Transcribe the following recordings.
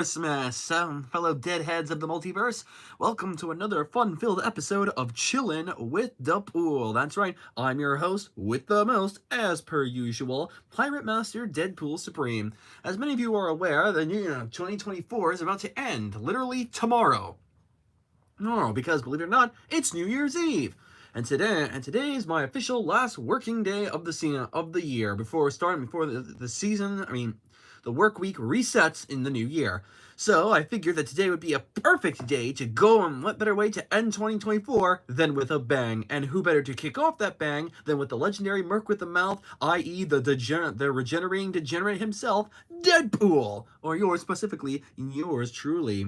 Christmas, fellow Deadheads of the multiverse. Welcome to another fun-filled episode of Chillin with Deadpool. That's right, I'm your host with the most, as per usual, Pirate Master Deadpool Supreme. As many of you are aware, the new year 2024 is about to end, literally tomorrow. No, because believe it or not, it's New Year's Eve. And today is my official last working day of the year before the season. The work week resets in the new year. So I figured that today would be a perfect day to go, and what better way to end 2024 than with a bang? And who better to kick off that bang than with the legendary Merc with the Mouth, i.e. the regenerating degenerate himself, Deadpool, or yours specifically, yours truly.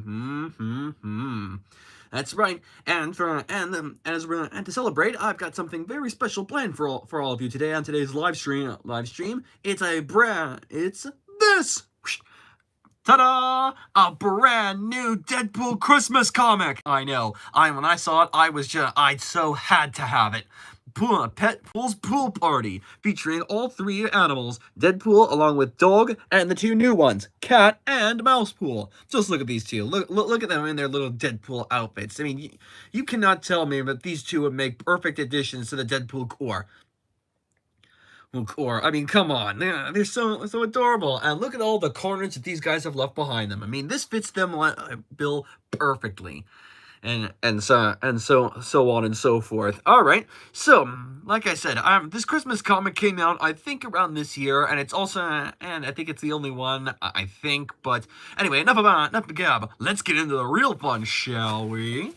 That's right, and to celebrate, I've got something very special planned for all of you today on today's live stream. It's this. Ta-da! A brand new Deadpool Christmas comic. I know. When I saw it, I so had to have it. Pool's Pool Party, featuring all three animals, Deadpool along with Dog, and the two new ones, Cat and Mousepool. Just look at these two. Look at them in their little Deadpool outfits. You cannot tell me that these two would make perfect additions to the Deadpool Corps. Come on, they're so adorable, and look at all the carnage that these guys have left behind them. This fits them bill perfectly, and so on and so forth. All right, so like I said, this Christmas comic came out I think around this year, and I think it's the only one I think. But anyway, enough of gab. Let's get into the real fun, shall we?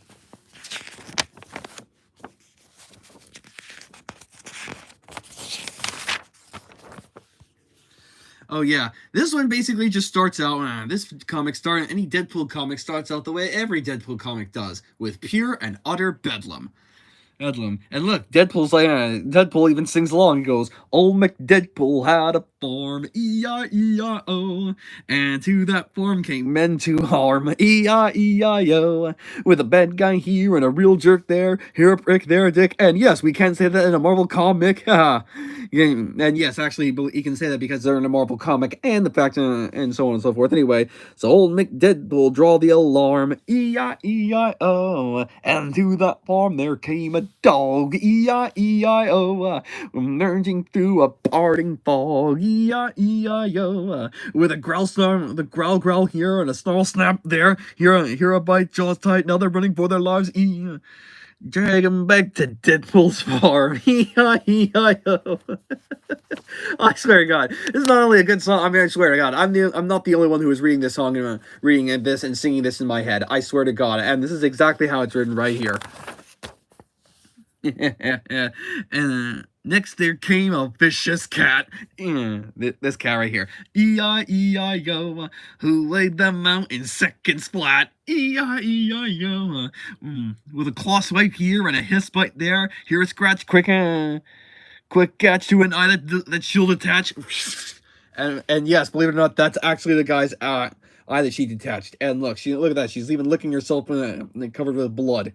Oh yeah, this one basically just starts out, any Deadpool comic starts out the way every Deadpool comic does, with pure and utter bedlam. And look, Deadpool even sings along. He goes, "Old McDeadpool had a farm, E-I-E-I-O, and to that farm came men to harm, E-I-E-I-O. With a bad guy here and a real jerk there, here a prick, there a dick, and yes, we can say that in a Marvel comic, haha." And yes, actually, you can say that because they're in a Marvel comic, and the fact, and so on and so forth. Anyway, so old McDeadpool draw the alarm, E-I-E-I-O, and to that farm there came a dog, E-I-E-I-O, emerging through a parting fog, E-I-E-I-O, with a growl here and a snarl snap there, here a bite, jaws tight, now they're running for their lives, drag him back to Deadpool's farm. E-I-E-I-O. I swear to God, this is not only a good song. I swear to God, I'm not the only one who is reading this song and reading this and singing this in my head. I swear to God, and this is exactly how it's written right here. And next there came a vicious cat. This cat right here. E-I-E-I-O, who laid them out in seconds flat. E-I-E-I-O. With a claw swipe here and a hiss bite there. Here a scratch, quick catch to an eye that she'll detach. And yes, believe it or not, that's actually the guy's eye that she detached. And look at that. She's even licking herself covered with blood.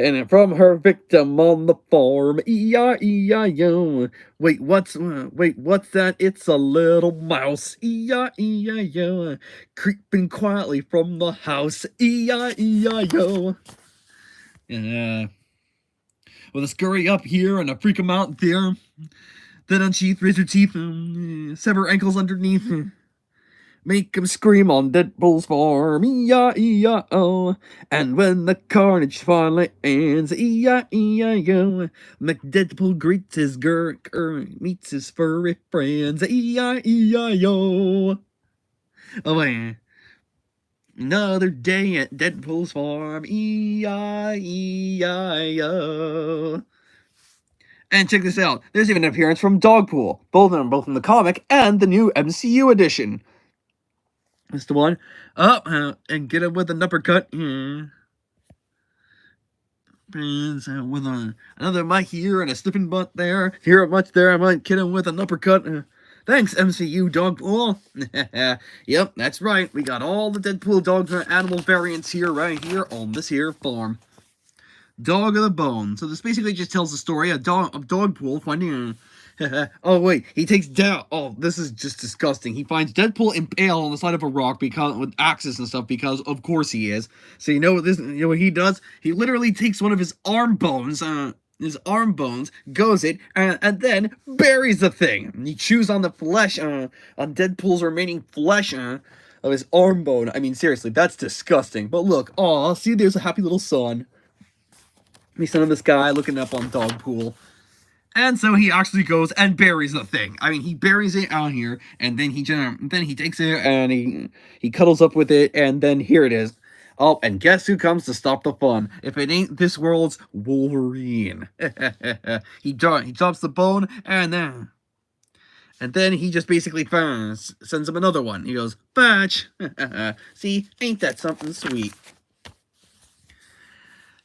And from her victim on the farm, E-I-E-I-O. Wait, what's that? It's a little mouse, E-I-E-I-O. Creeping quietly from the house, E-I-E-I-O. With a scurry up here and a freak 'em out there. Then unsheath razor teeth, sever ankles underneath. Make him scream on Deadpool's farm, E-I-E-I-O. And when the carnage finally ends, E-I-E-I-O. McDeadpool greets his meets his furry friends, E-I-E-I-O. Oh yeah. Another day at Deadpool's farm, E-I-E-I-O. And check this out, there's even an appearance from Dogpool, both in the comic and the new MCU edition. That's the one. And get it with an uppercut. With another mic here and a slipping butt there. Here a much there. I might get him with an uppercut. Thanks, MCU Dogpool. Yep, that's right. We got all the Deadpool dog animal variants here, right here on this here farm. Dog of the Bone. So this basically just tells the story of Dogpool finding Oh wait, he takes down. Oh, this is just disgusting. He finds Deadpool impaled on the side of a rock because with axes and stuff. Because of course he is. So you know what this? You know what he does? He literally takes one of his arm bones. Goes it, and then buries the thing. And he chews on the flesh, on Deadpool's remaining flesh, of his arm bone. I mean, seriously, that's disgusting. But look, oh, see, there's a happy little son. The son of this guy looking up on Dogpool. And so he actually goes and buries the thing. I mean, he buries it out here, and then he takes it and he cuddles up with it, and then here it is. Oh, and guess who comes to stop the fun? If it ain't this world's Wolverine. He drops the bone, and then he just basically sends him another one. He goes, "Batch." See, ain't that something sweet?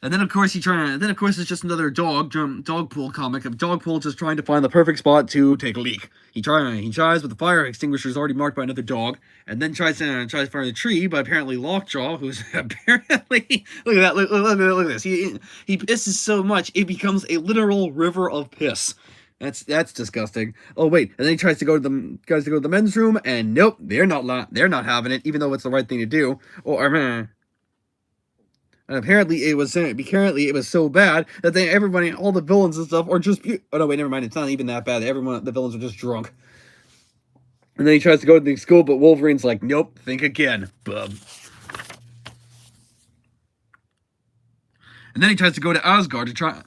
And then of course it's just another Dogpool comic of Dogpool just trying to find the perfect spot to take a leak. He tries, but the fire extinguisher is already marked by another dog, and then tries to find a tree, but apparently Lockjaw, who's apparently look at that, look at this. He pisses so much it becomes a literal river of piss. That's disgusting. Oh wait, and then he tries to go to the men's room, and nope, they're not having it, even though it's the right thing to do. And apparently it was so bad that all the villains and stuff are just. Oh no, wait, never mind. It's not even that bad. The villains are just drunk. And then he tries to go to the school, but Wolverine's like, "Nope, think again, bub." And then he tries to go to Asgard to try.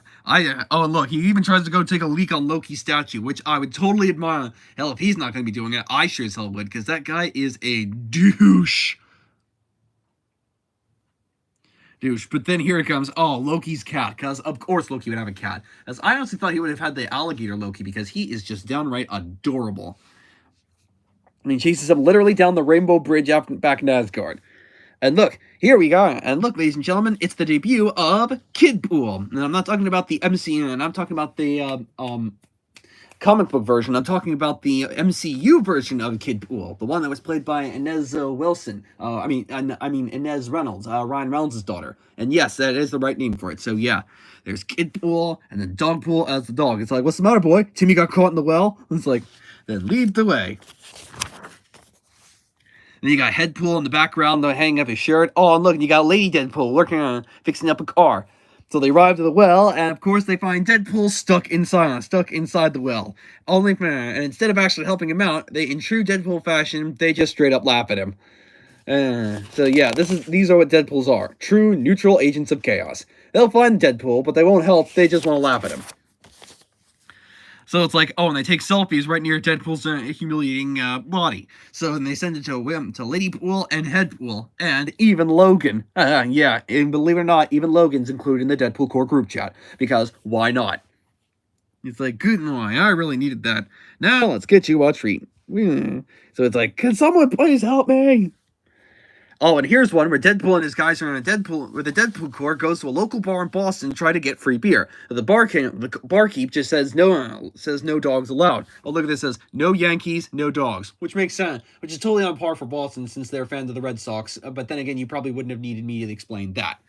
Look, he even tries to go take a leak on Loki's statue, which I would totally admire. Hell, if he's not going to be doing it, I sure as hell would, because that guy is a douche. But then here it comes. Oh, Loki's cat. Because, of course, Loki would have a cat. As I honestly thought he would have had the alligator Loki because he is just downright adorable. And he chases him literally down the Rainbow Bridge back in Asgard. And look, here we go. And look, ladies and gentlemen, it's the debut of Kidpool. And I'm not talking about the MCU, and I'm talking about the comic book version. I'm talking about the MCU version of Kidpool, the one that was played by Inez Wilson. Inez Reynolds, Ryan Reynolds' daughter. And yes, that is the right name for it. So yeah, there's Kidpool and then Dogpool as the dog. It's like, what's the matter, boy? Timmy got caught in the well. It's like, then lead the way. And you got Headpool in the background, though, hanging up his shirt. Oh, and look, you got Lady Deadpool working on fixing up a car. So they arrive to the well, and of course they find Deadpool stuck inside the well. And instead of actually helping him out, in true Deadpool fashion, they just straight up laugh at him. So yeah, these are what Deadpools are. True neutral agents of chaos. They'll find Deadpool, but they won't help, they just want to laugh at him. So it's like, oh, and they take selfies right near Deadpool's humiliating body. So then they send it to Ladypool and Headpool, and even Logan. Yeah, and believe it or not, even Logan's included in the Deadpool Corps group chat. Because why not? It's like, good boy, I really needed that. Now let's get you a treat. So it's like, can someone please help me? Oh, and here's one where Deadpool and his guys are in the Deadpool Corps goes to a local bar in Boston to try to get free beer. The barkeep just says no dogs allowed. Oh, look at this, says no Yankees, no dogs, which makes sense, which is totally on par for Boston since they're fans of the Red Sox. But then again, you probably wouldn't have needed me to explain that.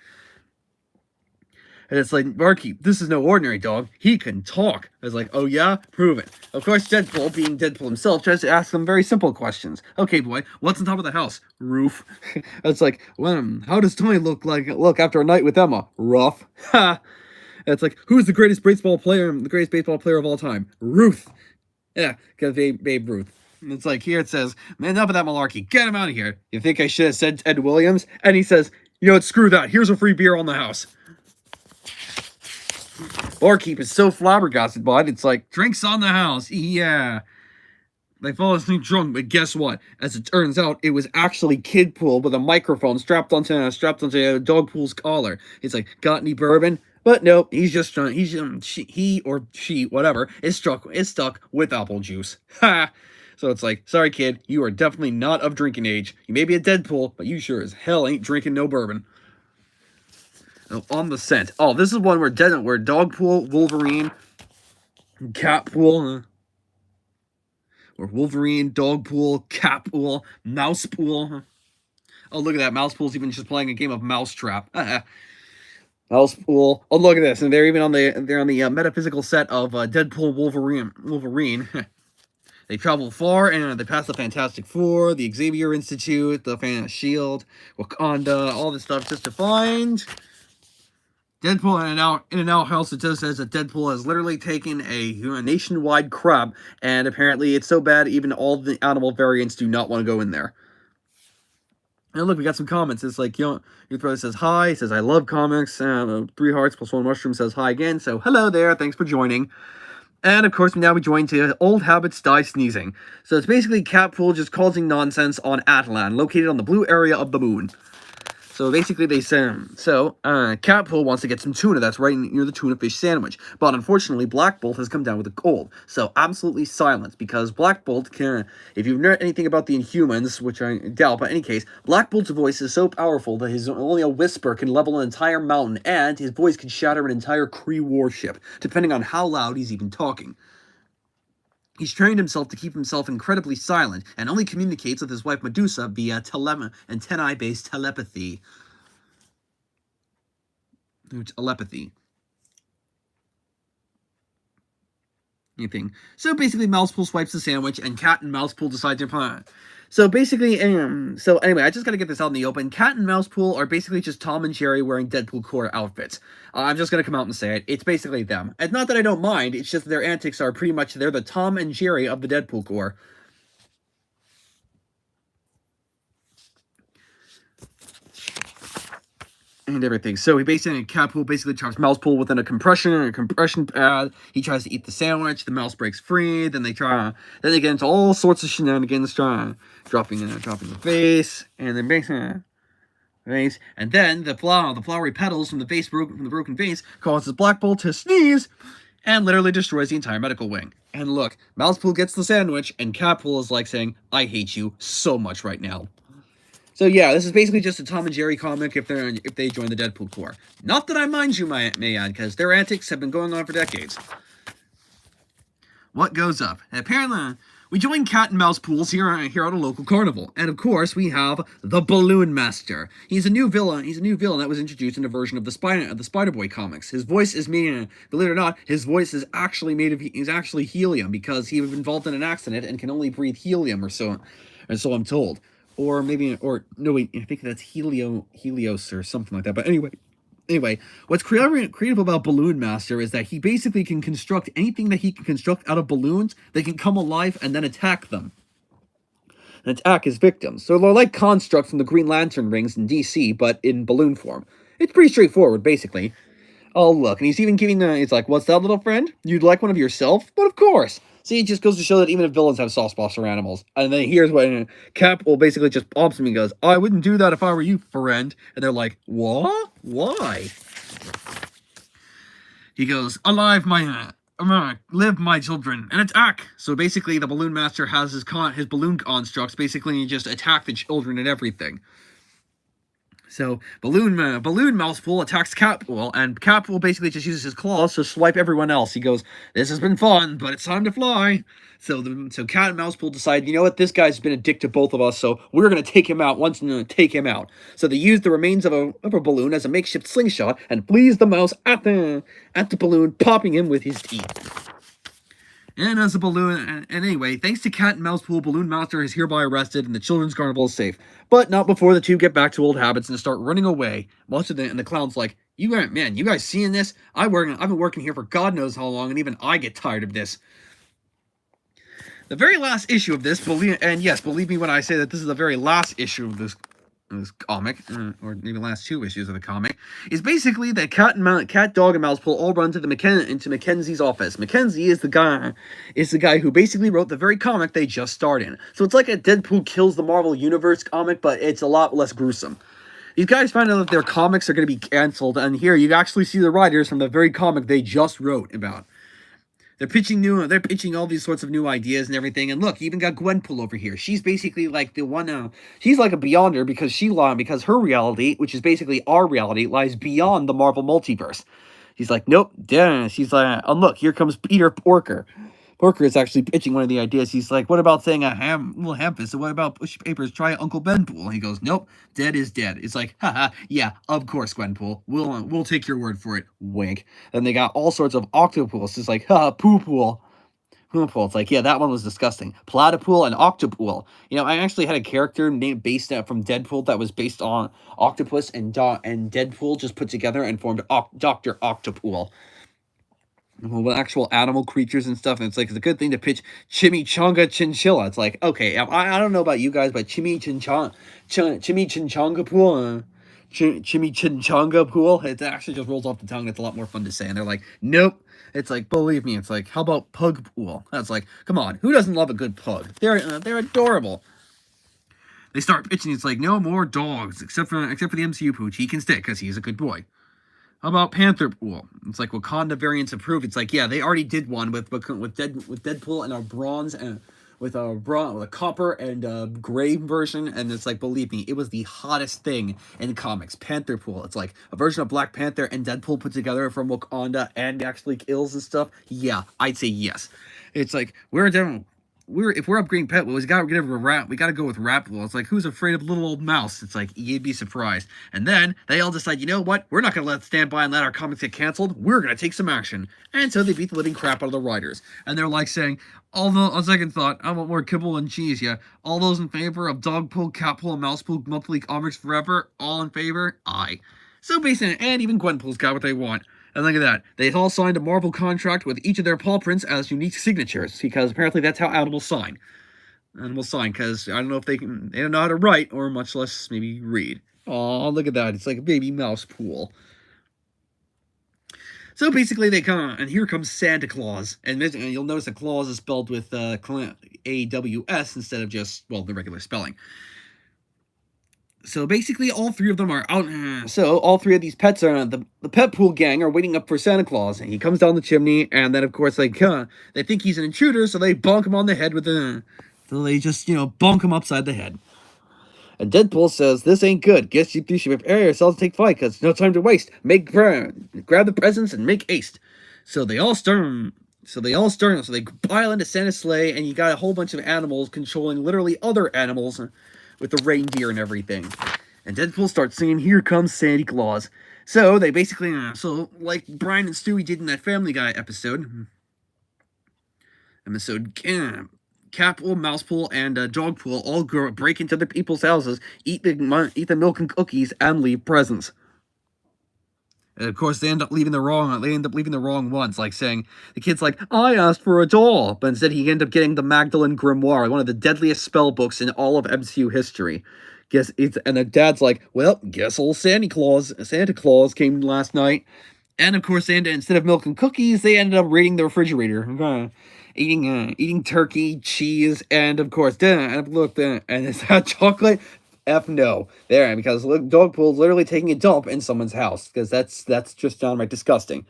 And it's like, barkeep, this is no ordinary dog. He can talk. I was like, oh yeah? Prove it. Of course, Deadpool, being Deadpool himself, tries to ask them very simple questions. Okay, boy, what's on top of the house? Roof. It's like, well, how does Tony look after a night with Emma? Rough. Ha! It's like, who's the greatest baseball player of all time? Ruth. Yeah, because Babe Ruth. And it's like, here it says, man, enough of that malarkey. Get him out of here. You think I should have said Ted Williams? And he says, you know what, screw that. Here's a free beer on the house. Barkeep is so flabbergasted by it, it's like, drinks on the house, yeah. They fall asleep drunk, but guess what? As it turns out, it was actually Kidpool with a microphone strapped onto Dogpool's collar. He's like, got any bourbon? But nope, he or she, whatever, is stuck with apple juice. Ha! So it's like, sorry kid, you are definitely not of drinking age. You may be a Deadpool, but you sure as hell ain't drinking no bourbon. On the scent. Oh, this is one where Dogpool, Wolverine, Catpool, or Wolverine, Dogpool, Catpool, Mousepool. Oh, look at that. Mousepool's even just playing a game of Mousetrap. Mousepool. Oh, look at this, and they're on the metaphysical set of Deadpool Wolverine. They travel far and they pass the Fantastic Four, the Xavier Institute, the Shield, Wakanda, all this stuff just to find Deadpool. In an outhouse, it just says that Deadpool has literally taken a nationwide crab, and apparently it's so bad even all the animal variants do not want to go in there. And look, we got some comments. It's like, your brother says hi. He says, I love comics. 3 hearts plus 1 mushroom says hi again. So, hello there. Thanks for joining. And, of course, now we join to Old Habits Die Sneezing. So, it's basically Catpool just causing nonsense on Atlan, located on the blue area of the moon. So basically they say, Catpool wants to get some tuna that's right near the tuna fish sandwich. But unfortunately, Black Bolt has come down with a cold. So absolutely silence, because Black Bolt can, if you've heard anything about the Inhumans, which I doubt, but in any case, Black Bolt's voice is so powerful that only a whisper can level an entire mountain, and his voice can shatter an entire Kree warship, depending on how loud he's even talking. He's trained himself to keep himself incredibly silent, and only communicates with his wife Medusa via antennae-based telepathy. Anything. So basically, Mousepool swipes the sandwich, and Cat and Mousepool decide to plan. So basically, so anyway, I just gotta get this out in the open. Cat and Mousepool are basically just Tom and Jerry wearing Deadpool Corps outfits. I'm just gonna come out and say it. It's basically them. It's not that I don't mind, it's just their antics are pretty much, they're the Tom and Jerry of the Deadpool Corps. And everything. So he basically, Catpool basically traps Mousepool within a compression pad. He tries to eat the sandwich. The mouse breaks free. Then they get into all sorts of shenanigans, dropping the vase, and then basically vase, and then the flowery petals from the broken vase causes Black Bolt to sneeze, and literally destroys the entire medical wing. And look, Mousepool gets the sandwich, and Catpool is like saying, "I hate you so much right now." So yeah, this is basically just a Tom and Jerry comic if they join the Deadpool Corps. Not that I mind, you may add, because their antics have been going on for decades. What goes up? Apparently, we join Cat and Mousepools here at a local carnival, and of course we have the Balloon Master. He's a new villain. He's a new villain that was introduced in a version of the Spider-Boy comics. His voice is made, believe it or not, his voice is actually he's actually helium, because he was involved in an accident and can only breathe helium, or so I'm told. Or maybe, no wait, I think that's Helios or something like that. But anyway, what's creative about Balloon Master is that he basically can construct anything that he can construct out of balloons that can come alive and then attack them. And attack his victims. So they're like constructs from the Green Lantern rings in DC, but in balloon form. It's pretty straightforward, basically. Oh, look, and he's even giving he's like, "What's that, little friend? You'd like one of yourself?" But of course. See, it just goes to show that even if villains have soft spots for animals. And then here's what Cap will basically just pops him and goes, "I wouldn't do that if I were you, friend." And they're like, "What? Why?" He goes, "Alive, live, my children, and attack." So basically, the Balloon Master has his balloon constructs basically just attack the children and everything. So Balloon Mousepool attacks Catpool, and Catpool basically just uses his claws to swipe everyone else. He goes, "This has been fun, but it's time to fly." So Cat and Mousepool decide, you know what, this guy's been a dick to both of us, so we're gonna take him out once and take him out. So they use the remains of a balloon as a makeshift slingshot and please the mouse at the balloon, popping him with his teeth. And as a balloon, and anyway, thanks to Cat and Mousepool, Balloon Master is hereby arrested, and the children's carnival is safe. But not before the two get back to old habits and start running away. And the clown's like, you guys seeing this? I've been working here for God knows how long, and even I get tired of this. The very last issue of this, and yes, believe me when I say that this is the very last issue of this comic, or maybe the last 2 issues of the comic, is basically that Cat, Dog, and Mousepool all run to Mackenzie's office. Mackenzie is the guy who basically wrote the very comic they just starred in. So it's like a Deadpool kills the Marvel Universe comic, but it's a lot less gruesome. These guys find out that their comics are going to be canceled, and here you actually see the writers from the very comic they just wrote about. They're pitching all these sorts of new ideas and everything. And look, you even got Gwenpool over here. She's basically like the one, she's like a beyonder because her reality, which is basically our reality, lies beyond the Marvel multiverse. She's like, nope, she's like, and look, here comes Peter Porker. Porker is actually pitching one of the ideas. He's like, "What about saying a little ham-fist? So what about push papers? Try Uncle Benpool." He goes, "Nope, dead is dead." It's like, haha, yeah, of course, Gwenpool. We'll take your word for it. Wink. Then they got all sorts of octopools. It's like, haha, poo-pool. Moonpool. It's like, yeah, that one was disgusting. Platypool and Octopool. I actually had a character named based from Deadpool that was based on Octopus and Deadpool just put together and formed Dr. Octopool. With actual animal creatures and stuff, and it's like it's a good thing to pitch Chimichanga Chinchilla. It's like, okay, I don't know about you guys, but Chimichanga Pool, Chimichanga Pool, it actually just rolls off the tongue. It's a lot more fun to say, and they're like, nope. It's like, believe me, it's like, how about Pug Pool? That's like, come on, who doesn't love a good pug? They're adorable. They start pitching. It's like, no more dogs except for the MCU Pooch. He can stay because he's a good boy. How about Panther Pool? It's like Wakanda variants approved. It's like, yeah, they already did one with Deadpool and our bronze and with a copper and gray version, and it's like, believe me, it was the hottest thing in comics. Panther Pool. It's like a version of Black Panther and Deadpool put together from Wakanda and actually kills and stuff. Yeah, I'd say yes. It's like if we're upgrading pet, we gotta get rid of a rat. We gotta go with rat pool. It's like, who's afraid of little old mouse? It's like, you'd be surprised. And then they all decide, you know what? We're not gonna stand by and let our comics get canceled. We're gonna take some action. And so they beat the living crap out of the writers. And they're like saying, although on second thought, I want more kibble and cheese. Yeah, all those in favor of dog pool, cat pool, and mouse pool monthly comics forever? All in favor? Aye. So basically, and even Gwenpool's got what they want. And look at that. They all signed a Marvel contract with each of their paw prints as unique signatures, because apparently that's how animals sign. Animals sign, because I don't know if they don't know how to write, or much less maybe read. Oh, look at that. It's like a baby mouse pool. So basically they come, and here comes Santa Claus. And you'll notice that Claus is spelled with A-W-S instead of just, well, the regular spelling. So basically, all three of them are out. So all three of these pets are the pet pool gang are waiting up for Santa Claus, and he comes down the chimney, and then of course they think he's an intruder, so they bonk him on the head with so they just bonk him upside the head. And Deadpool says, "This ain't good. Guess you should prepare yourselves to take flight, cause no time to waste. Grab the presents and make haste." So they all start. So they pile into Santa's sleigh, and you got a whole bunch of animals controlling literally other animals, with the reindeer and everything. And Deadpool starts singing, "Here Comes Santa Claus." So they basically, like Brian and Stewie did in that Family Guy episode, Catpool, Mousepool, and Dogpool all break into the people's houses, eat the milk and cookies, and leave presents. And of course, they end up leaving the wrong ones, like saying, the kid's like, "I asked for a doll," but instead he ended up getting the Magdalene Grimoire, one of the deadliest spell books in all of MCU history. And the dad's like, "Well, guess old Santa Claus came last night." And of course, instead of milk and cookies, they ended up raiding the refrigerator, eating turkey, cheese, and of course, and is that chocolate? F no. There, because Dogpool's literally taking a dump in someone's house, because that's just downright disgusting.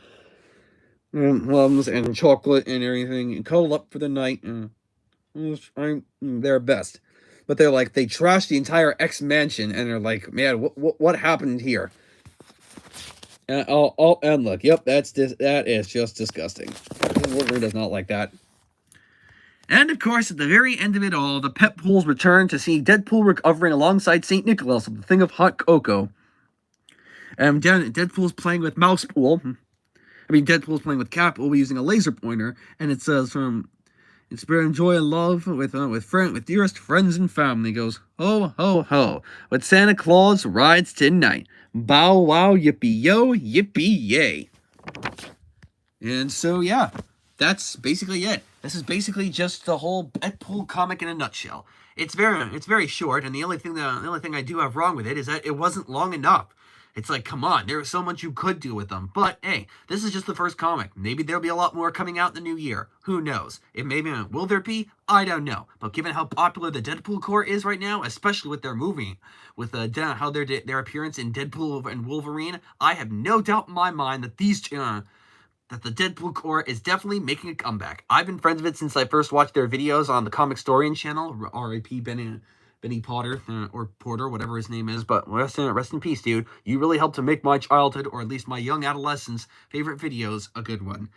Plums and chocolate and everything, and cuddle up for the night. I'm their best. But they trashed the entire X mansion, and they're like, man, what happened here? And look, yep, that is just disgusting. Wolverine does not like that. And of course, at the very end of it all, the pet pools return to see Deadpool recovering alongside St. Nicholas with the thing of hot cocoa. And Deadpool's playing with Mousepool. Deadpool's playing with Catpool using a laser pointer, and it says "Inspire joy and love with dearest friends and family." It goes, "Ho, ho, ho, but Santa Claus rides tonight. Bow wow, yippee yo, yippee yay." And so, yeah, that's basically it. This is basically just the whole Deadpool comic in a nutshell. It's very short, and the only thing I do have wrong with it is that it wasn't long enough. It's like, come on, there was so much you could do with them. But hey, this is just the first comic. Maybe there'll be a lot more coming out in the new year. Who knows? Will there be? I don't know. But given how popular the Deadpool Corps is right now, especially with their movie, with how their appearance in Deadpool and Wolverine, I have no doubt in my mind that that the Deadpool Corps is definitely making a comeback. I've been friends with it since I first watched their videos on the Comic Storian channel, R.I.P. Benny Potter, or Porter, whatever his name is, but rest in peace, dude. You really helped to make my childhood, or at least my young adolescence, favorite videos a good one.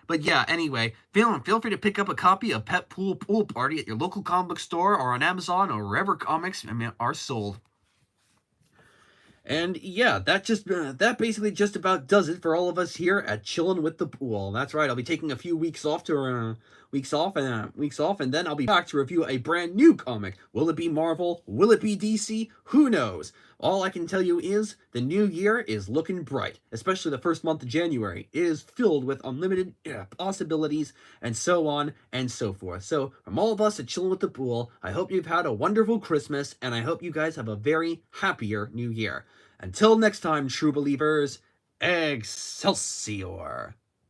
But yeah, anyway, feel free to pick up a copy of Pet Pool Party at your local comic book store or on Amazon or wherever comics are sold. And yeah, that basically just about does it for all of us here at Chillin' with the Pool. That's right, I'll be taking a few weeks off and then I'll be back to review a brand new comic. Will it be Marvel? Will it be DC? Who knows? All I can tell you is the new year is looking bright, especially the first month of January. It is filled with unlimited possibilities and so on and so forth. So, from all of us at Chillin' with the Pool, I hope you've had a wonderful Christmas and I hope you guys have a very happier new year. Until next time, true believers, Excelsior!